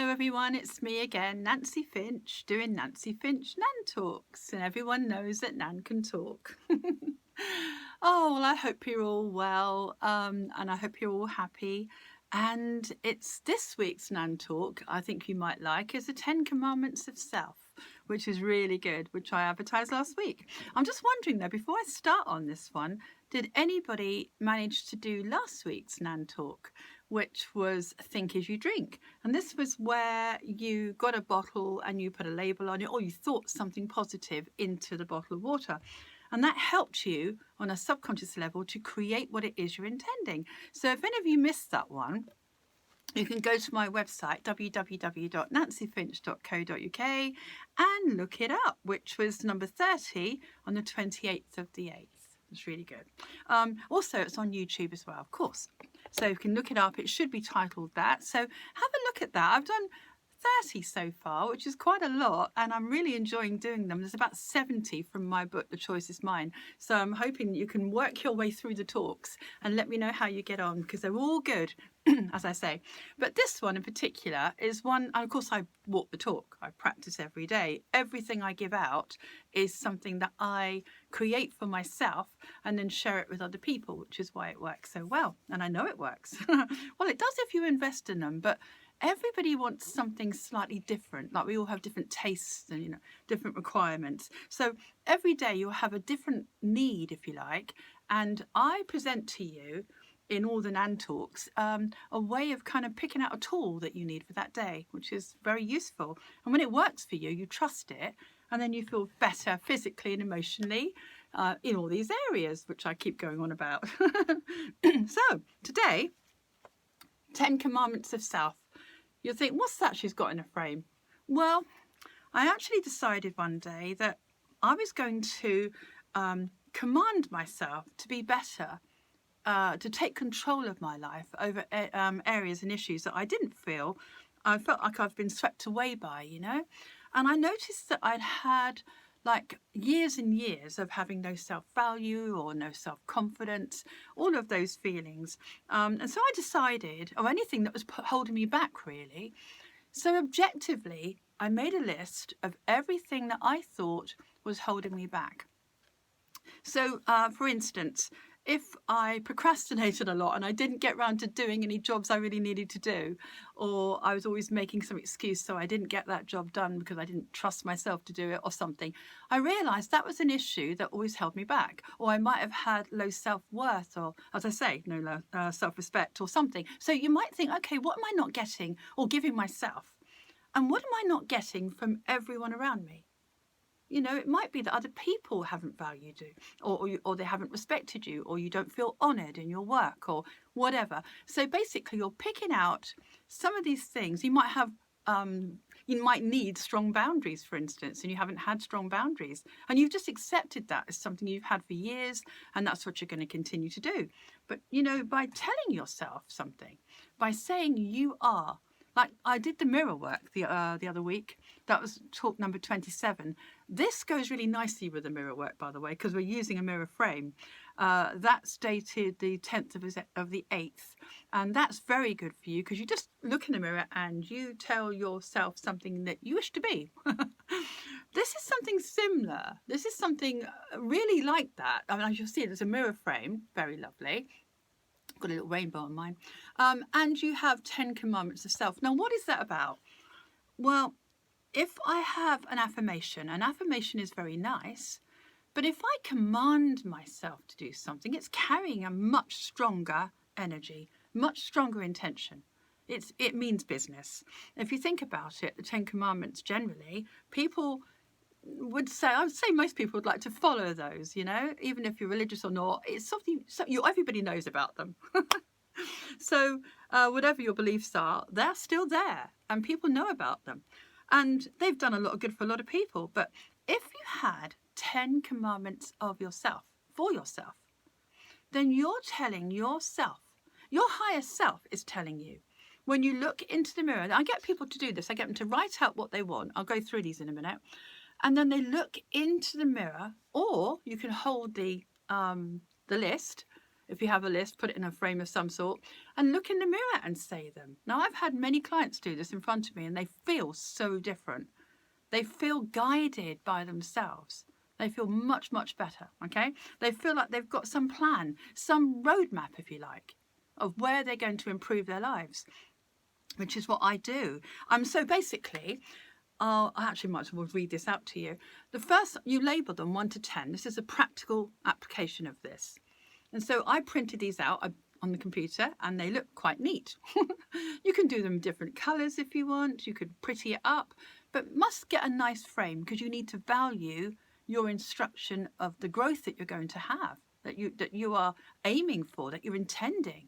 Hello everyone, it's me again, Nancy Finch, doing Nancy Finch Nan Talks, and everyone knows that Nan can talk. Oh, well, I hope you're all well, and I hope you're all happy. And it's this week's Nan Talk, I think you might like, is the 10 Commandments of Self, which is really good, which I advertised last week. I'm just wondering though, before I start on this one, did anybody manage to do last week's Nan Talk, which was Think As You Drink? And this was where you got a bottle and you put a label on it, or you thought something positive into the bottle of water. And that helped you on a subconscious level to create what it is you're intending. So if any of you missed that one, you can go to my website, www.nancyfinch.co.uk, and look it up, which was number 30 on the 28th of the 8th. It's really good. Also, it's on YouTube as well, of course. So you can look it up. It should be titled that. So have a look at that. I've done 30 so far, which is quite a lot, and I'm really enjoying doing them. There's about 70 from my book, The Choice Is Mine. So I'm hoping you can work your way through the talks and let me know how you get on, because they're all good, as I say. But this one in particular is one, and of course I walk the talk. I practice every day. Everything I give out is something that I create for myself and then share it with other people, which is why it works so well. And I know it works. Well, it does if you invest in them, but everybody wants something slightly different. Like we all have different tastes and different requirements. So every day you'll have a different need, if you like, and I present to you in all the Nan Talks a way of kind of picking out a tool that you need for that day, which is very useful. And when it works for you, you trust it, and then you feel better physically and emotionally in all these areas, which I keep going on about. So today, 10 Commandments of Self. You'll think, what's that she's got in a frame? Well, I actually decided one day that I was going to command myself to be better, to take control of my life over areas and issues that I felt like I've been swept away by, And I noticed that I'd had like years and years of having no self-value or no self-confidence, all of those feelings. And so I decided, or anything that was holding me back really. So objectively, I made a list of everything that I thought was holding me back. So for instance, if I procrastinated a lot and I didn't get around to doing any jobs I really needed to do, or I was always making some excuse so I didn't get that job done because I didn't trust myself to do it or something, I realised that was an issue that always held me back. Or I might have had low self-worth, or as I say, no self-respect or something. So you might think, okay, what am I not getting or giving myself? And what am I not getting from everyone around me? It might be that other people haven't valued you, or they haven't respected you, or you don't feel honoured in your work, or whatever. So basically, you're picking out some of these things. You might have, you might need strong boundaries, for instance, and you haven't had strong boundaries, and you've just accepted that as something you've had for years, and that's what you're going to continue to do. But by telling yourself something, by saying you are. Like I did the mirror work the other week. That was talk number 27. This goes really nicely with the mirror work, by the way, because we're using a mirror frame. That's dated the 10th of the 8th. And that's very good for you because you just look in the mirror and you tell yourself something that you wish to be. This is something similar. This is something really like that. I mean, as you'll see, there's a mirror frame. Very lovely. Got a little rainbow on mine. And you have 10 Commandments of Self. Now, what is that about? Well, if I have an affirmation is very nice, but if I command myself to do something, it's carrying a much stronger energy, much stronger intention. It means business. If you think about it, the 10 Commandments generally, I would say most people would like to follow those, even if you're religious or not. It's something everybody knows about them. So whatever your beliefs are, they're still there and people know about them. And they've done a lot of good for a lot of people. But if you had 10 commandments of yourself, for yourself, then you're telling yourself, your higher self is telling you, when you look into the mirror, I get people to do this, I get them to write out what they want. I'll go through these in a minute. And then they look into the mirror, or you can hold the list if you have a list, put it in a frame of some sort and look in the mirror and say them. Now, I've had many clients do this in front of me and they feel so different. They feel guided by themselves. They feel much, much better, okay? They feel like they've got some plan, some roadmap, if you like, of where they're going to improve their lives, which is what I do. So basically, I actually might as well read this out to you. The first, you label them 1 to 10. This is a practical application of this. And so I printed these out on the computer and they look quite neat. You can do them different colours if you want. You could pretty it up, but must get a nice frame because you need to value your instruction of the growth that you're going to have, that you are aiming for, that you're intending.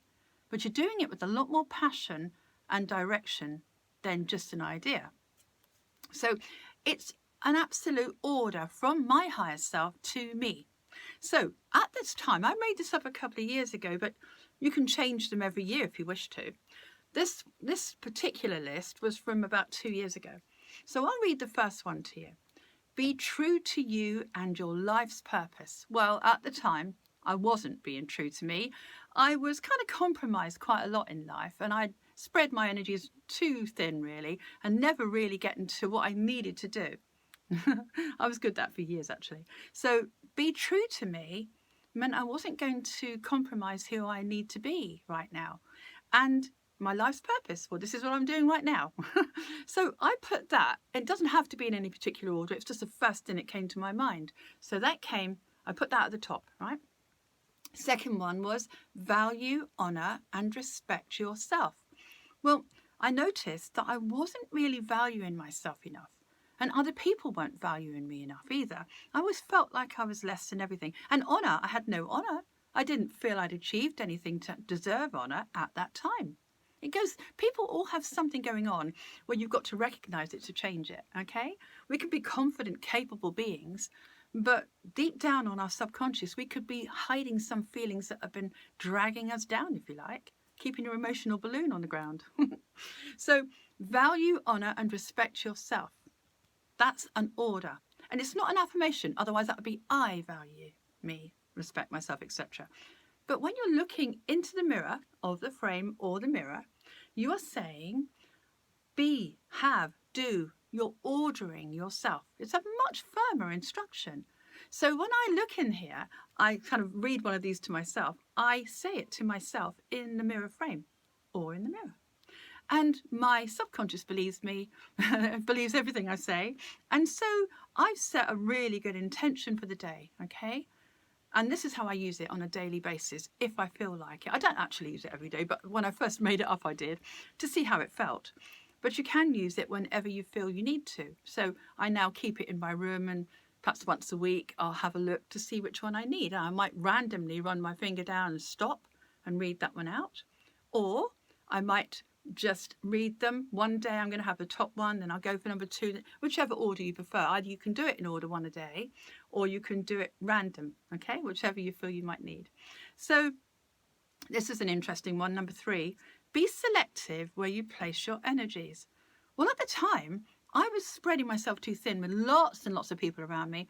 But you're doing it with a lot more passion and direction than just an idea. So it's an absolute order from my higher self to me. So at this time, I made this up a couple of years ago, but you can change them every year if you wish to. This particular list was from about 2 years ago. So I'll read the first one to you. Be true to you and your life's purpose. Well, at the time, I wasn't being true to me. I was kind of compromised quite a lot in life, and I'd spread my energies too thin, really, and never really getting to what I needed to do. I was good at that for years, actually. So be true to me meant I wasn't going to compromise who I need to be right now. And my life's purpose, well, this is what I'm doing right now. So I put that, it doesn't have to be in any particular order, it's just the first thing that came to my mind. So that came, I put that at the top, right? Second one was value, honour and respect yourself. Well, I noticed that I wasn't really valuing myself enough. And other people weren't valuing me enough either. I always felt like I was less than everything. And honour, I had no honour. I didn't feel I'd achieved anything to deserve honour at that time. It goes, people all have something going on where you've got to recognise it to change it, okay? We can be confident, capable beings, but deep down on our subconscious, we could be hiding some feelings that have been dragging us down, if you like, keeping your emotional balloon on the ground. So value, honour and respect yourself. That's an order. And it's not an affirmation. Otherwise, that would be I value me, respect myself, etc. But when you're looking into the mirror of the frame or the mirror, you are saying, be, have, do. You're ordering yourself. It's a much firmer instruction. So when I look in here, I kind of read one of these to myself. I say it to myself in the mirror frame or in the mirror. And my subconscious believes me, believes everything I say. And so I've set a really good intention for the day, okay? And this is how I use it on a daily basis, if I feel like it. I don't actually use it every day, but when I first made it up, I did, to see how it felt. But you can use it whenever you feel you need to. So I now keep it in my room, and perhaps once a week, I'll have a look to see which one I need. And I might randomly run my finger down and stop and read that one out. Or I might just read them. One day I'm going to have the top one, then I'll go for number 2, whichever order you prefer. Either you can do it in order one a day, or you can do it random, okay, whichever you feel you might need. So this is an interesting one. Number 3, be selective where you place your energies. Well, at the time, I was spreading myself too thin with lots and lots of people around me,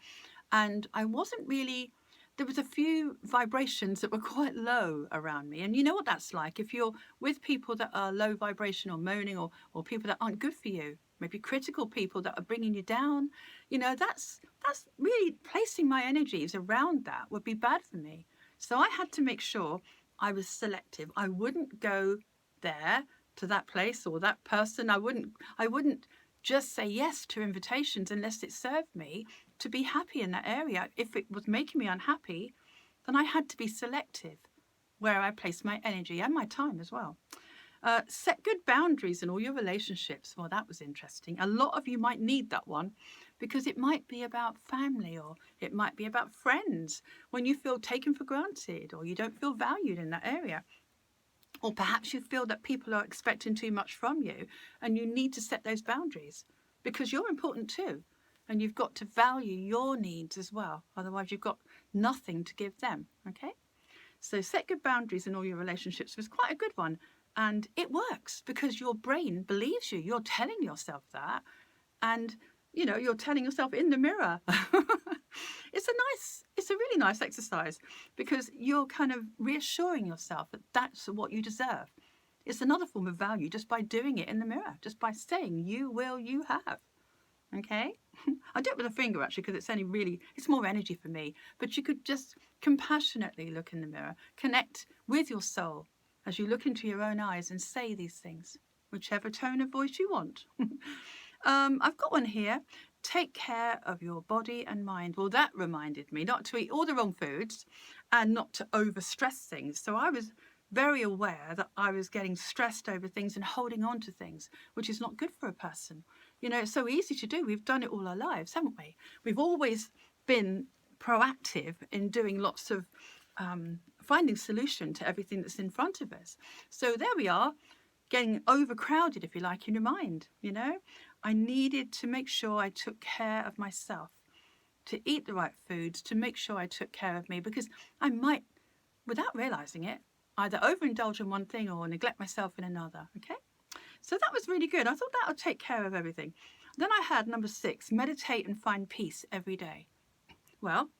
and I wasn't really, there was a few vibrations that were quite low around me. And you know what that's like. If you're with people that are low vibration or moaning, or people that aren't good for you, maybe critical people that are bringing you down, you know, that's really placing my energies around that would be bad for me. So I had to make sure I was selective. I wouldn't go there to that place or that person. I wouldn't just say yes to invitations unless it served me to be happy in that area. If it was making me unhappy, then I had to be selective where I place my energy and my time as well. Set good boundaries in all your relationships. Well, that was interesting. A lot of you might need that one because it might be about family, or it might be about friends when you feel taken for granted or you don't feel valued in that area. Or perhaps you feel that people are expecting too much from you and you need to set those boundaries because you're important too. And you've got to value your needs as well. Otherwise, you've got nothing to give them, okay? So set good boundaries in all your relationships was quite a good one. And it works because your brain believes you. You're telling yourself that. And, you know, you're telling yourself in the mirror. It's a really nice exercise because you're kind of reassuring yourself that that's what you deserve. It's another form of value just by doing it in the mirror, just by saying, you will, you have. Okay? I do it with a finger actually because it's more energy for me. But you could just compassionately look in the mirror, connect with your soul as you look into your own eyes and say these things, whichever tone of voice you want. I've got one here. Take care of your body and mind. Well, that reminded me not to eat all the wrong foods and not to overstress things. So I was very aware that I was getting stressed over things and holding on to things, which is not good for a person. You know, it's so easy to do. We've done it all our lives, haven't we? We've always been proactive in doing lots of finding solution to everything that's in front of us. So there we are, getting overcrowded, if you like, in your mind. You know, I needed to make sure I took care of myself, to eat the right foods, to make sure I took care of me, because I might, without realizing it, either overindulge in one thing or neglect myself in another. Okay, so that was really good. I thought that would take care of everything. Then I had number 6, meditate and find peace every day. Well,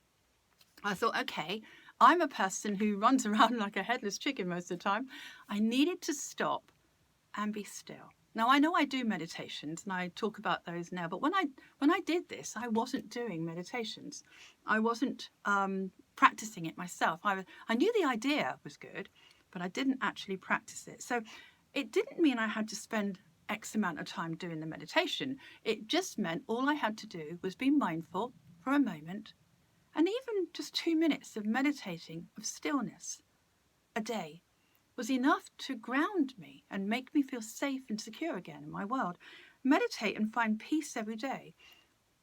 I thought, okay, I'm a person who runs around like a headless chicken most of the time. I needed to stop and be still. Now, I know I do meditations and I talk about those now, but when I did this, I wasn't doing meditations. I wasn't practicing it myself. I knew the idea was good, but I didn't actually practice it. So it didn't mean I had to spend X amount of time doing the meditation. It just meant all I had to do was be mindful for a moment, and even just 2 minutes of meditating, of stillness a day was enough to ground me and make me feel safe and secure again in my world. Meditate and find peace every day.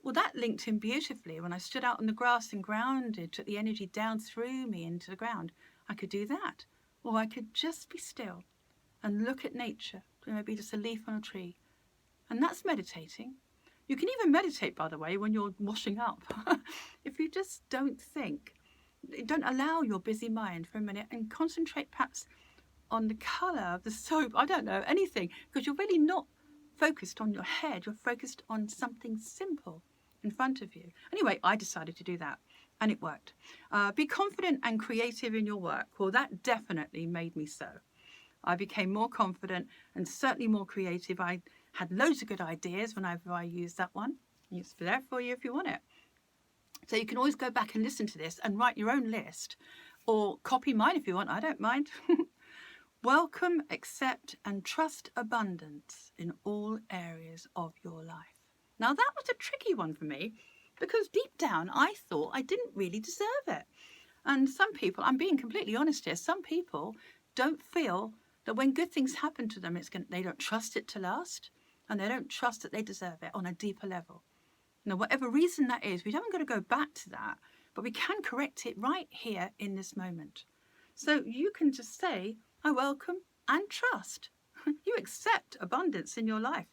Well, that linked in beautifully when I stood out on the grass and grounded, took the energy down through me into the ground. I could do that. Or I could just be still and look at nature, maybe just a leaf on a tree. And that's meditating. You can even meditate, by the way, when you're washing up. If you just don't think, don't allow your busy mind for a minute and concentrate perhaps on the colour of the soap, I don't know, anything, because you're really not focused on your head, you're focused on something simple in front of you. Anyway, I decided to do that and it worked. Be confident and creative in your work. Well, that definitely made me so. I became more confident and certainly more creative. I had loads of good ideas whenever I used that one. It's there for you if you want it. So you can always go back and listen to this and write your own list or copy mine if you want. I don't mind. Welcome, accept and trust abundance in all areas of your life. Now that was a tricky one for me because deep down I thought I didn't really deserve it. And some people, I'm being completely honest here, some people don't feel that when good things happen to them, they don't trust it to last and they don't trust that they deserve it on a deeper level. Now, whatever reason that is, we haven't got to go back to that, but we can correct it right here in this moment. So you can just say, I welcome and trust. You accept abundance in your life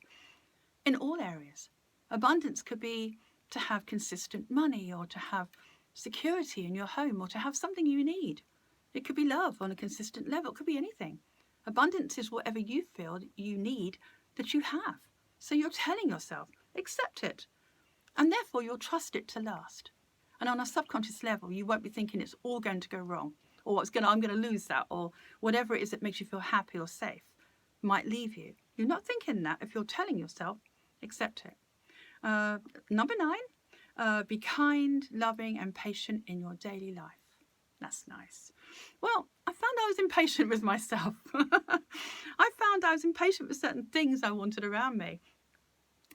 in all areas. Abundance could be to have consistent money or to have security in your home or to have something you need. It could be love on a consistent level. It could be anything. Abundance is whatever you feel you need that you have. So you're telling yourself, accept it. And therefore you'll trust it to last. And on a subconscious level, you won't be thinking it's all going to go wrong or I'm going to lose that or whatever it is that makes you feel happy or safe might leave you. You're not thinking that if you're telling yourself, accept it. Number 9, be kind, loving and patient in your daily life. That's nice. Well, I found I was impatient with myself. I found I was impatient with certain things I wanted around me.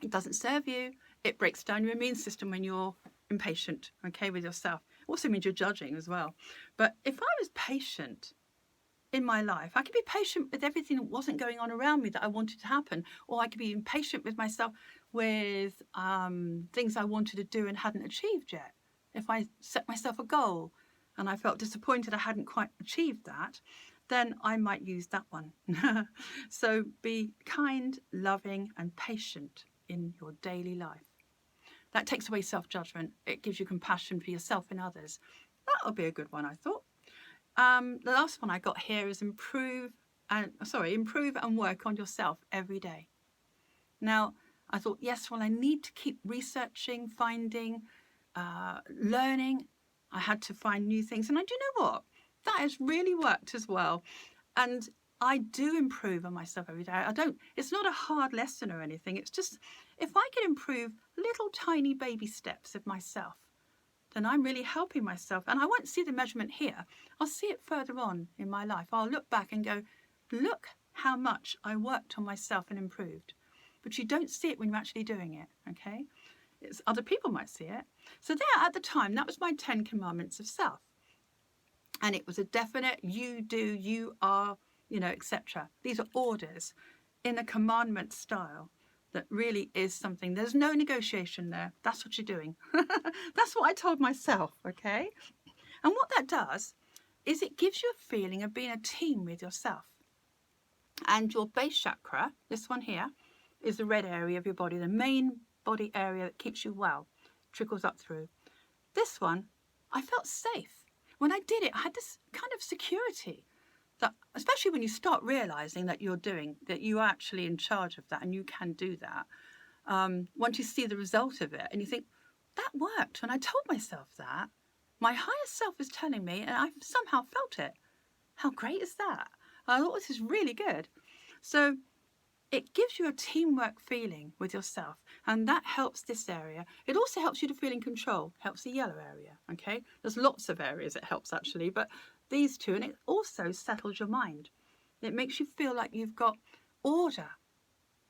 It doesn't serve you. It breaks down your immune system when you're impatient, okay, with yourself. It also means you're judging as well. But if I was patient in my life, I could be patient with everything that wasn't going on around me that I wanted to happen, or I could be impatient with myself with things I wanted to do and hadn't achieved yet. If I set myself a goal and I felt disappointed I hadn't quite achieved that, then I might use that one. So be kind, loving and patient in your daily life. That takes away self-judgment. It gives you compassion for yourself and others. That'll be a good one, I thought. The last one I got here is improve and work on yourself every day. Now, I thought, yes, well, I need to keep researching, finding learning. I had to find new things. And I do know what? That has really worked as well. And I do improve on myself every day. It's not a hard lesson or anything. It's just, if I can improve little tiny baby steps of myself, then I'm really helping myself. And I won't see the measurement here. I'll see it further on in my life. I'll look back and go, look how much I worked on myself and improved. But you don't see it when you're actually doing it, okay? Other people might see it. So there, at the time, that was my 10 commandments of self. And it was a definite, you do, you are, etc. These are orders in a commandment style that really is something. There's no negotiation there. That's what you're doing. That's what I told myself, okay? And what that does is it gives you a feeling of being a team with yourself. And your base chakra, this one here, is the red area of your body, the main body area that keeps you well, trickles up through. This one, I felt safe. When I did it, I had this kind of security, that, especially when you start realizing that you're actually in charge of that and you can do that. Once you see the result of it and you think, that worked. When I told myself that, my higher self is telling me, and I somehow felt it. How great is that? I thought, this is really good. So it gives you a teamwork feeling with yourself, and that helps this area. It also helps you to feel in control, helps the yellow area, okay? There's lots of areas it helps actually, but these two, and it also settles your mind. It makes you feel like you've got order.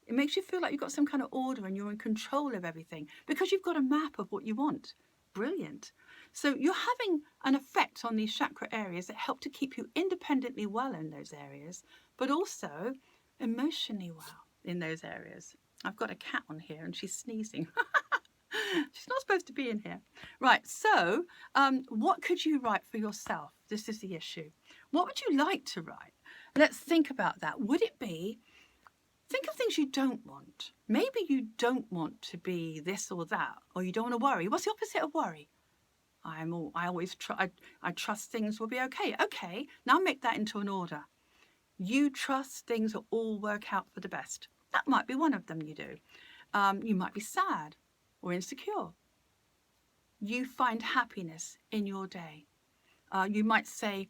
It makes you feel like you've got some kind of order and you're in control of everything because you've got a map of what you want. Brilliant. So you're having an effect on these chakra areas that help to keep you independently well in those areas, but also emotionally well in those areas. I've got a cat on here and she's sneezing. She's not supposed to be in here. Right, so what could you write for yourself? This is the issue. What would you like to write? Let's think about that. Would it be, think of things you don't want. Maybe you don't want to be this or that, or you don't want to worry. What's the opposite of worry? I trust things will be okay. Okay, now make that into an order. You trust things will all work out for the best. That might be one of them you do. You might be sad or insecure. You find happiness in your day. You might say,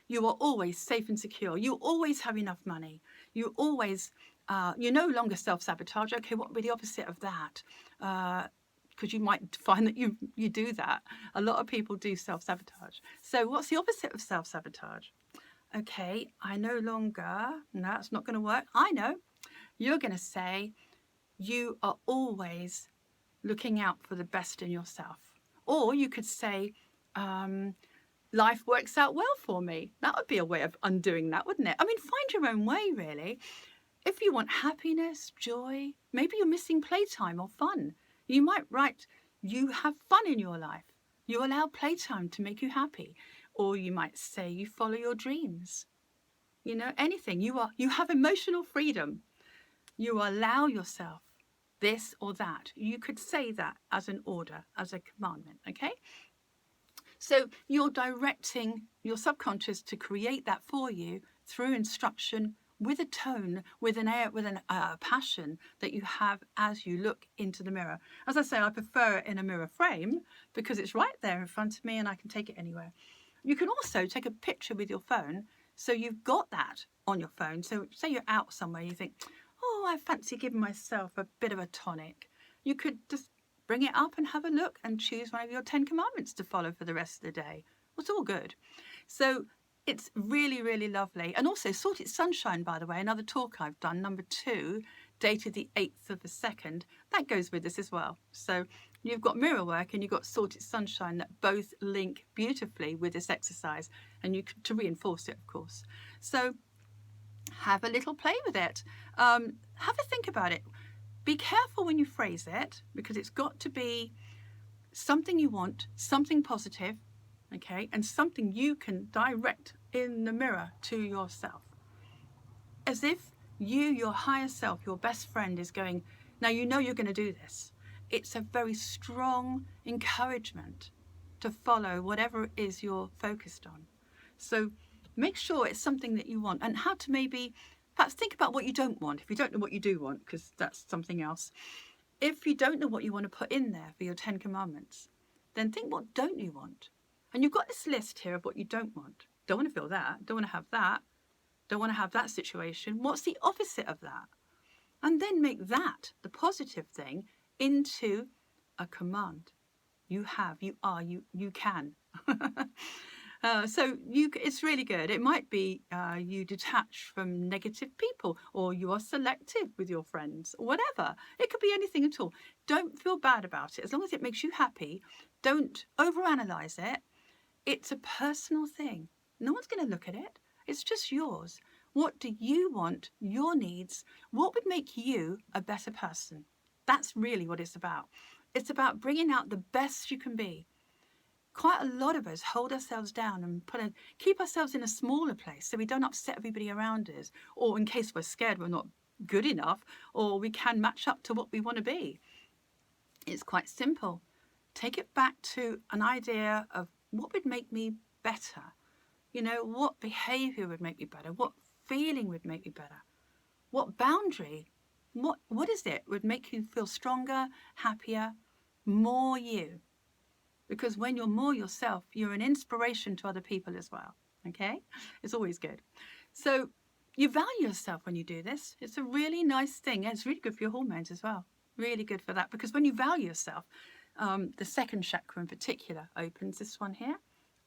you are always safe and secure. You always have enough money. You always, you're no longer self-sabotage. Okay, what would be the opposite of that? Because you might find that you do that. A lot of people do self-sabotage. So what's the opposite of self-sabotage? Okay, I no longer, no, that's not going to work. I know. You're going to say, you are always looking out for the best in yourself. Or you could say, life works out well for me. That would be a way of undoing that, wouldn't it? I mean, find your own way, really. If you want happiness, joy, maybe you're missing playtime or fun. You might write, you have fun in your life. You allow playtime to make you happy. Or you might say you follow your dreams. You know, anything. You have emotional freedom. You allow yourself this or that. You could say that as an order, as a commandment, okay? So you're directing your subconscious to create that for you through instruction, with a tone, with a passion that you have as you look into the mirror. As I say, I prefer it in a mirror frame because it's right there in front of me and I can take it anywhere. You can also take a picture with your phone, so you've got that on your phone. So say you're out somewhere, you think, oh, I fancy giving myself a bit of a tonic. You could just bring it up and have a look and choose one of your 10 commandments to follow for the rest of the day. It's all good. So it's really, really lovely. And also Sorted Sunshine, by the way, another talk I've done, number 2, dated the 8th of the 2nd. That goes with this as well. So you've got mirror work and you've got Sorted Sunshine that both link beautifully with this exercise, and you can, to reinforce it, of course. So have a little play with it. Have a think about it. Be careful when you phrase it, because it's got to be something you want, something positive, okay, and something you can direct in the mirror to yourself. As if you, your higher self, your best friend is going, now you know you're going to do this. It's a very strong encouragement to follow whatever it is you're focused on. So make sure it's something that you want, and how to maybe perhaps think about what you don't want, if you don't know what you do want, because that's something else. If you don't know what you want to put in there for your 10 commandments, then think, what don't you want? And you've got this list here of what you don't want. Don't want to feel that. Don't want to have that. Don't want to have that situation. What's the opposite of that? And then make that, the positive thing, into a command. You have, you are, you can. It's really good. It might be you detach from negative people, or you are selective with your friends, or whatever. It could be anything at all. Don't feel bad about it. As long as it makes you happy, don't overanalyze it. It's a personal thing. No one's going to look at it. It's just yours. What do you want? Your needs? What would make you a better person? That's really what it's about. It's about bringing out the best you can be. Quite a lot of us hold ourselves down and keep ourselves in a smaller place so we don't upset everybody around us, or in case we're scared we're not good enough, or we can match up to what we want to be. It's quite simple. Take it back to an idea of what would make me better. You know, what behavior would make me better? What feeling would make me better? What boundary? What is it would make you feel stronger, happier, more you? Because when you're more yourself, you're an inspiration to other people as well. Okay? It's always good. So you value yourself when you do this. It's a really nice thing. It's really good for your hormones as well. Really good for that. Because when you value yourself, the second chakra in particular opens, this one here,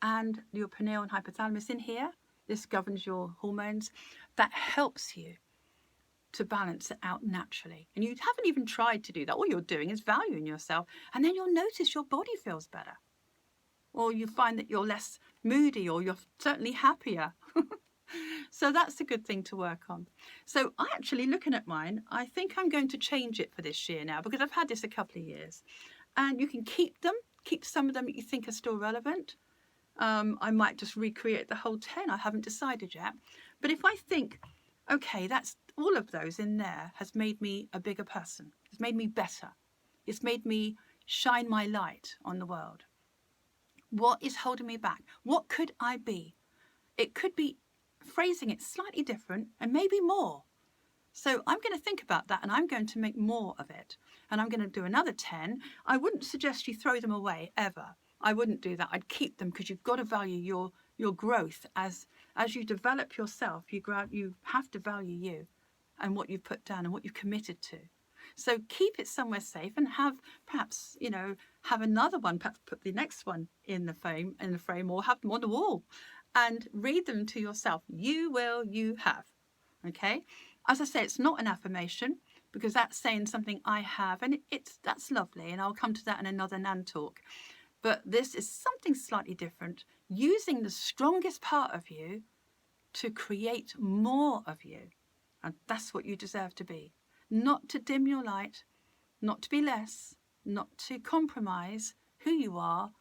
and your pineal and hypothalamus in here. This governs your hormones. That helps you to balance it out naturally. And you haven't even tried to do that. All you're doing is valuing yourself. And then you'll notice your body feels better. Or you find that you're less moody, or you're certainly happier. So that's a good thing to work on. So I actually, looking at mine, I think I'm going to change it for this year now, because I've had this a couple of years. And you can keep them, keep some of them that you think are still relevant. I might just recreate the whole 10. I haven't decided yet. But if I think, okay, that's all of those in there has made me a bigger person. It's made me better. It's made me shine my light on the world. What is holding me back? What could I be? It could be phrasing it slightly different and maybe more. So I'm going to think about that, and I'm going to make more of it. And I'm going to do another 10. I wouldn't suggest you throw them away ever. I wouldn't do that. I'd keep them, because you've got to value your growth. As you develop yourself, you have to value you and what you've put down and what you've committed to. So keep it somewhere safe, and have perhaps, have another one, perhaps put the next one in the frame, or have them on the wall and read them to yourself. You will, you have. Okay? As I say, it's not an affirmation, because that's saying something I have, and that's lovely, and I'll come to that in another Nan talk. But this is something slightly different, using the strongest part of you to create more of you. And that's what you deserve to be. Not to dim your light, not to be less, not to compromise who you are.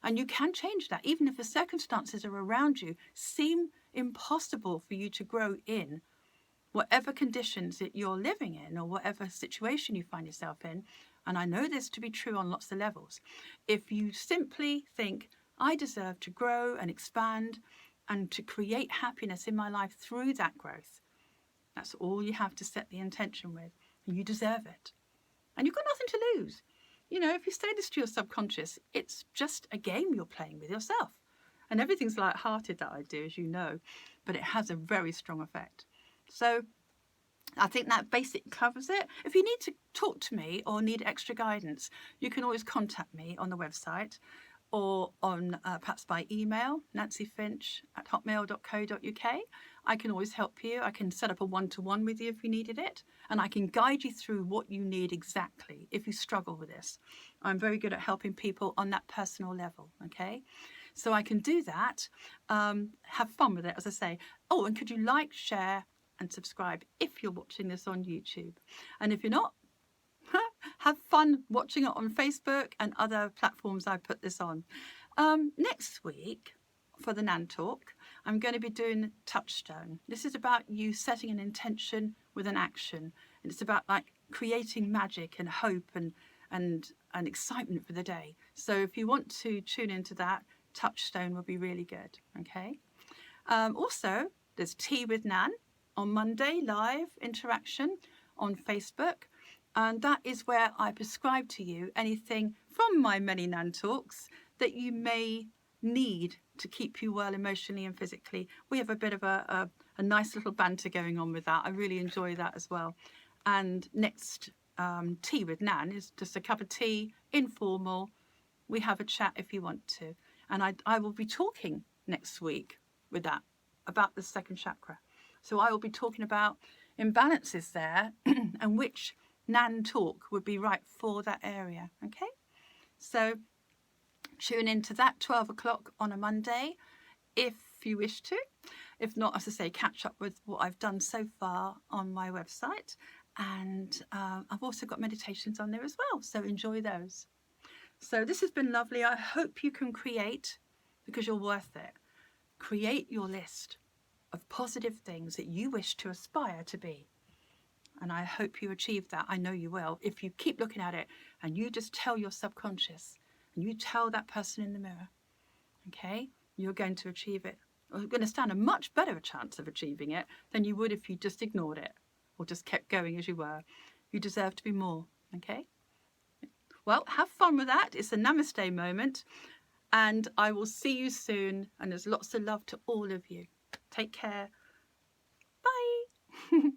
And you can change that, even if the circumstances are around you seem impossible for you to grow in. Whatever conditions that you're living in, or whatever situation you find yourself in, and I know this to be true on lots of levels, if you simply think, I deserve to grow and expand and to create happiness in my life through that growth, that's all you have to set the intention with. And you deserve it. And you've got nothing to lose. If you say this to your subconscious, it's just a game you're playing with yourself. And everything's light-hearted that I do, as you know, but it has a very strong effect. So I think that basically covers it. If you need to talk to me or need extra guidance, you can always contact me on the website, or on perhaps by email, nancyfinch@hotmail.co.uk. I can always help you. I can set up a one-to-one with you if you needed it, and I can guide you through what you need exactly if you struggle with this. I'm very good at helping people on that personal level, okay? So I can do that. Have fun with it, as I say. Oh, and could you like, share, and subscribe if you're watching this on YouTube? And if you're not, have fun watching it on Facebook and other platforms I put this on. Next week, for the Nan Talk, I'm going to be doing Touchstone. This is about you setting an intention with an action. And it's about creating magic and hope and excitement for the day. So if you want to tune into that, Touchstone will be really good. Okay. Also, there's Tea with Nan on Monday, live interaction on Facebook. And that is where I prescribe to you anything from my many Nan talks that you may need to keep you well emotionally and physically. We have a bit of a nice little banter going on with that. I really enjoy that as well. And next tea with Nan is just a cup of tea, informal. We have a chat if you want to. And I will be talking next week with that about the second chakra. So I will be talking about imbalances there and which Nan talk would be right for that area. Okay, so tune into that 12 o'clock on a Monday if you wish to. If not, as I say, catch up with what I've done so far on my website. And I've also got meditations on there as well, so enjoy those. So this has been lovely. I hope you can create, because you're worth it, create your list of positive things that you wish to aspire to be. And I hope you achieve that. I know you will. If you keep looking at it and you just tell your subconscious and you tell that person in the mirror, okay, you're going to achieve it. Or you're going to stand a much better chance of achieving it than you would if you just ignored it or just kept going as you were. You deserve to be more, okay? Well, have fun with that. It's a namaste moment. And I will see you soon. And there's lots of love to all of you. Take care. Bye.